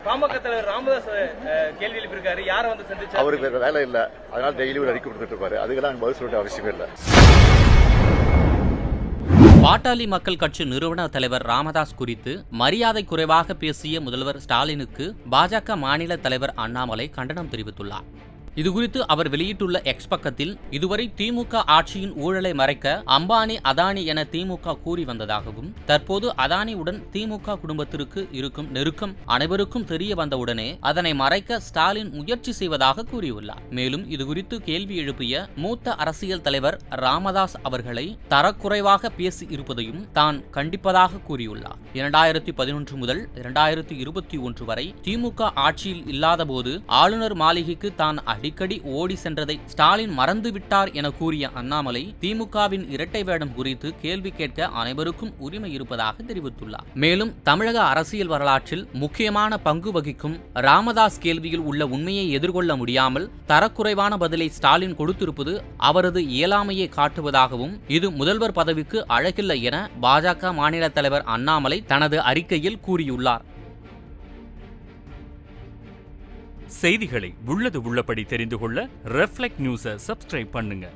பாமக தலைவர் ராமதாஸ் கேள்வி எழுப்பியிருக்காரு. யாரை வந்து சந்திச்சு அவருக்கு வேற வேலை இல்லை, அதனால டெய்லி ஒரு அறிக்கை கொடுத்துட்டு இருப்பாரு. அதுக்கெல்லாம் பதில் சொல்ல அவசியம் இல்லை. பாட்டாளி மக்கள் கட்சி நிறுவன தலைவர் ராமதாஸ் குறித்து மரியாதை குறைவாக பேசிய முதல்வர் ஸ்டாலினுக்கு பாஜக மாநில தலைவர் அண்ணாமலை கண்டனம் தெரிவித்துள்ளார். இதுகுறித்து அவர் வெளியிட்டுள்ள எக்ஸ் பக்கத்தில், இதுவரை திமுக ஆட்சியின் ஊழலை மறைக்க அம்பானி அதானி என திமுக கூறி வந்ததாகவும், தற்போது அதானியுடன் திமுக குடும்பத்திற்கு இருக்கும் நெருக்கம் அனைவருக்கும் தெரிய வந்தவுடனே அதனை மறைக்க ஸ்டாலின் முயற்சி செய்வதாக கூறியுள்ளார். மேலும் இதுகுறித்து கேள்வி எழுப்பிய மூத்த அரசியல் தலைவர் ராமதாஸ் அவர்களை தரக்குறைவாக பேசி இருப்பதையும் தான் கண்டிப்பதாக கூறியுள்ளார். 2011 முதல் 2021 வரை திமுக ஆட்சியில் இல்லாதபோது ஆளுநர் மாளிகைக்கு தான் அடிக்கடி ஓடி சென்றதை ஸ்டாலின் மறந்துவிட்டார் என கூறிய அண்ணாமலை, திமுகவின் இரட்டை வேடம் குறித்து கேள்வி கேட்க அனைவருக்கும் உரிமை இருப்பதாக தெரிவித்துள்ளார். மேலும் தமிழக அரசியல் வரலாற்றில் முக்கியமான பங்கு வகிக்கும் ராமதாஸ் கேள்வியில் உள்ள உண்மையை எதிர்கொள்ள முடியாமல் தரக்குறைவான பதிலை ஸ்டாலின் கொடுத்திருப்பது அவரது இயலாமையை காட்டுவதாகவும், இது முதல்வர் பதவிக்கு அழகில்லை என பாஜக மாநில தலைவர் அண்ணாமலை தனது அறிக்கையில் கூறியுள்ளார். செய்திகளை உள்ளது உள்ளபடி தெரிந்து கொள்ள ரெஃப்ளெக்ட் நியூஸை சப்ஸ்கிரைப் பண்ணுங்க.